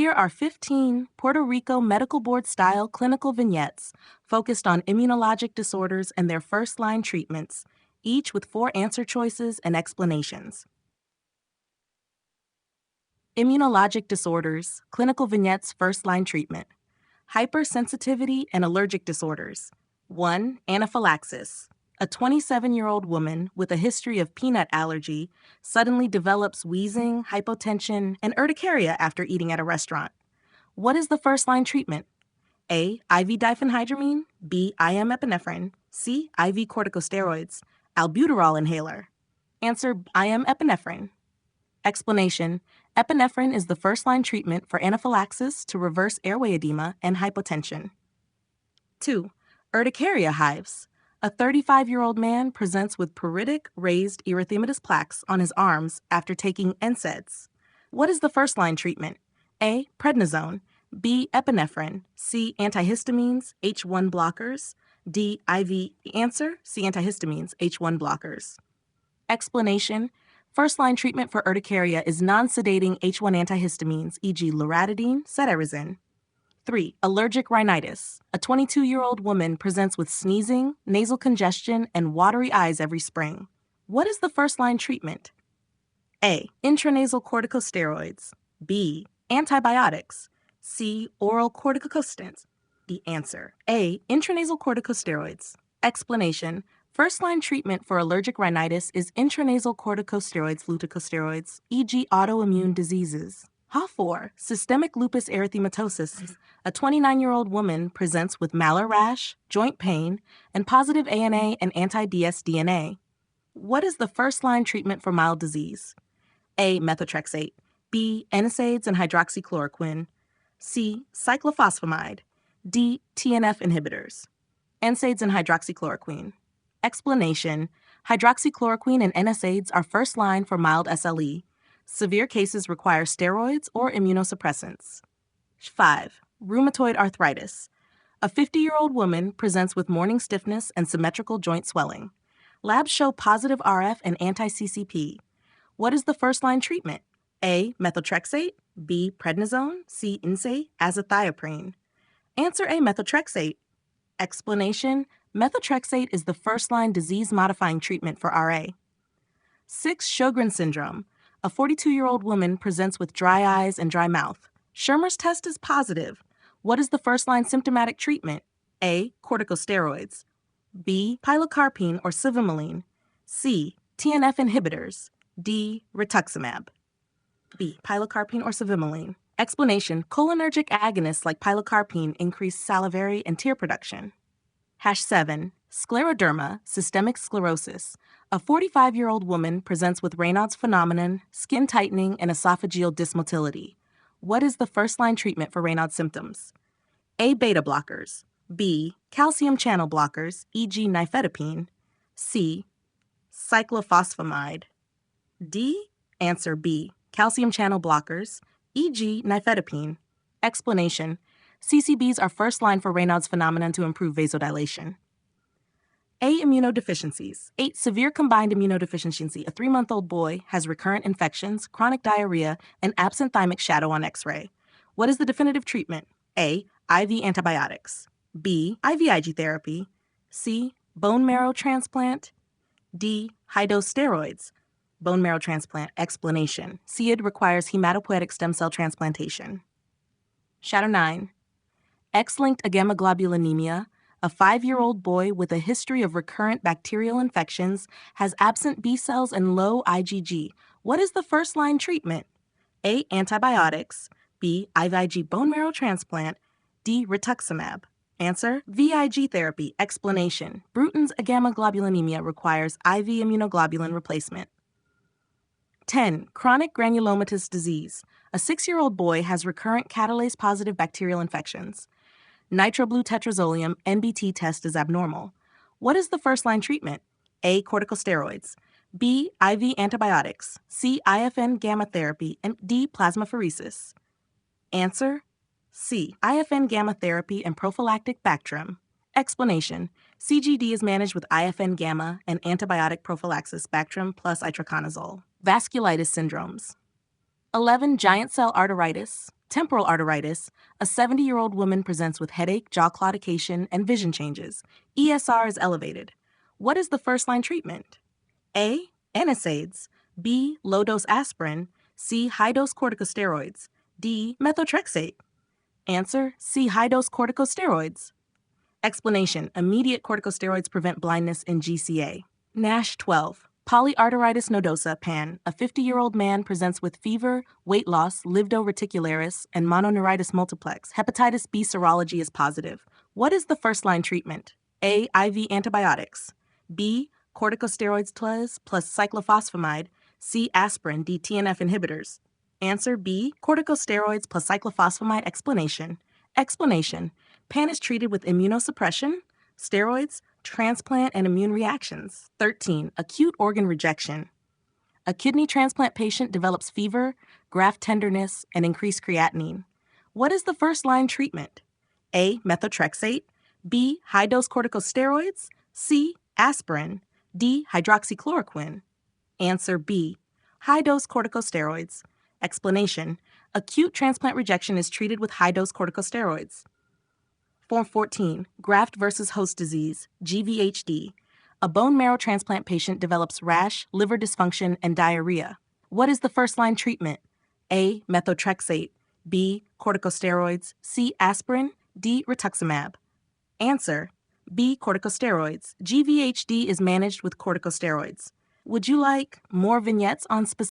Here are 15 Puerto Rico Medical Board-style clinical vignettes focused on immunologic disorders and their first-line treatments, each with 4 answer choices and explanations. Immunologic disorders, clinical vignettes first-line treatment. Hypersensitivity and allergic disorders. 1. Anaphylaxis. A 27-year-old woman with a history of peanut allergy suddenly develops wheezing, hypotension, and urticaria after eating at a restaurant. What is the first-line treatment? A. IV diphenhydramine. B. IM epinephrine. C. IV corticosteroids. Albuterol inhaler. Answer: IM epinephrine. Explanation: epinephrine is the first-line treatment for anaphylaxis to reverse airway edema and hypotension. 2. Urticaria hives. A 35-year-old man presents with pruritic, raised erythematous plaques on his arms after taking NSAIDs. What is the first-line treatment? A. Prednisone. B. Epinephrine. C. Antihistamines, H1 blockers. D. IV. Answer: C. Antihistamines, H1 blockers. Explanation: first-line treatment for urticaria is non-sedating H1 antihistamines, e.g. loratadine, cetirizine. 3. Allergic rhinitis. A 22-year-old woman presents with sneezing, nasal congestion, and watery eyes every spring. What is the first-line treatment? A. Intranasal corticosteroids. B. Antibiotics. C. Oral corticosteroids. The answer: A. Intranasal corticosteroids. Explanation: first-line treatment for allergic rhinitis is intranasal corticosteroids, fluticlosteroids, e.g. autoimmune diseases. HA4, systemic lupus erythematosus. A 29-year-old woman presents with malar rash, joint pain, and positive ANA and anti-dsDNA. What is the first-line treatment for mild disease? A. Methotrexate. B. NSAIDs and hydroxychloroquine. C. Cyclophosphamide. D. TNF inhibitors. NSAIDs and hydroxychloroquine. Explanation: hydroxychloroquine and NSAIDs are first-line for mild SLE. Severe cases require steroids or immunosuppressants. 5. Rheumatoid arthritis. A 50-year-old woman presents with morning stiffness and symmetrical joint swelling. Labs show positive RF and anti-CCP. What is the first-line treatment? A. Methotrexate. B. Prednisone. C. NSAID, azathioprine. Answer: A. Methotrexate. Explanation: methotrexate is the first-line disease-modifying treatment for RA. 6. Sjogren's syndrome. A 42-year-old woman presents with dry eyes and dry mouth. Schirmer's test is positive. What is the first-line symptomatic treatment? A. Corticosteroids. B. Pilocarpine or civamelin. C. TNF inhibitors. D. Rituximab. B. Pilocarpine or civamelin. Explanation: cholinergic agonists like pilocarpine increase salivary and tear production. 7. Scleroderma, systemic sclerosis. A 45-year-old woman presents with Raynaud's phenomenon, skin tightening, and esophageal dysmotility. What is the first-line treatment for Raynaud's symptoms? A. Beta blockers. B. Calcium channel blockers, e.g. nifedipine. C. Cyclophosphamide. D. Answer: B. Calcium channel blockers, e.g. nifedipine. Explanation: CCBs are first-line for Raynaud's phenomenon to improve vasodilation. A. Immunodeficiencies. 8. Severe combined immunodeficiency. A 3-month-old boy has recurrent infections, chronic diarrhea, and absent thymic shadow on X-ray. What is the definitive treatment? A. IV antibiotics. B. IVIG therapy. C. Bone marrow transplant. D. High-dose steroids. Bone marrow transplant. Explanation: SIAD requires hematopoietic stem cell transplantation. Shadow 9. X-linked agamoglobulinemia. A 5-year-old boy with a history of recurrent bacterial infections has absent B cells and low IgG. What is the first-line treatment? A. Antibiotics. B. IVIG bone marrow transplant. D. Rituximab. Answer: VIG therapy. Explanation: Bruton's agamoglobulinemia requires IV immunoglobulin replacement. 10. Chronic granulomatous disease. A 6-year-old boy has recurrent catalase-positive bacterial infections. Nitroblutetrazolium NBT test is abnormal. What is the first-line treatment? A. Corticosteroids. B. IV antibiotics. C. IFN gamma therapy. And D. Plasmapheresis. Answer: C. IFN gamma therapy and prophylactic Bactrim. Explanation: CGD is managed with IFN gamma and antibiotic prophylaxis Bactrim plus itraconazole. Vasculitis syndromes. 11. Giant cell arteritis. Temporal arteritis, a 70-year-old woman presents with headache, jaw claudication, and vision changes. ESR is elevated. What is the first-line treatment? A. NSAIDs. B. Low-dose aspirin. C. High-dose corticosteroids. D. Methotrexate. Answer: C. High-dose corticosteroids. Explanation: immediate corticosteroids prevent blindness in GCA. NASH 12. Polyarteritis nodosa, PAN. A 50-year-old man presents with fever, weight loss, livedo reticularis, and mononeuritis multiplex. Hepatitis B serology is positive. What is the first-line treatment? A. IV antibiotics. B. Corticosteroids plus cyclophosphamide. C. Aspirin. D. TNF inhibitors. Answer: B. Corticosteroids plus cyclophosphamide. Explanation: PAN is treated with immunosuppression, steroids, transplant, and immune reactions. 13. Acute organ rejection. A kidney transplant patient develops fever, graft tenderness, and increased creatinine. What is the first-line treatment? A. Methotrexate. B. High-dose corticosteroids. C. Aspirin. D. Hydroxychloroquine. Answer: B. High-dose corticosteroids. Explanation: acute transplant rejection is treated with high-dose corticosteroids. Form 14. Graft versus host disease, GVHD. A bone marrow transplant patient develops rash, liver dysfunction, and diarrhea. What is the first-line treatment? A. Methotrexate. B. Corticosteroids. C. Aspirin. D. Rituximab. Answer: B. Corticosteroids. GVHD is managed with corticosteroids. Would you like more vignettes on specific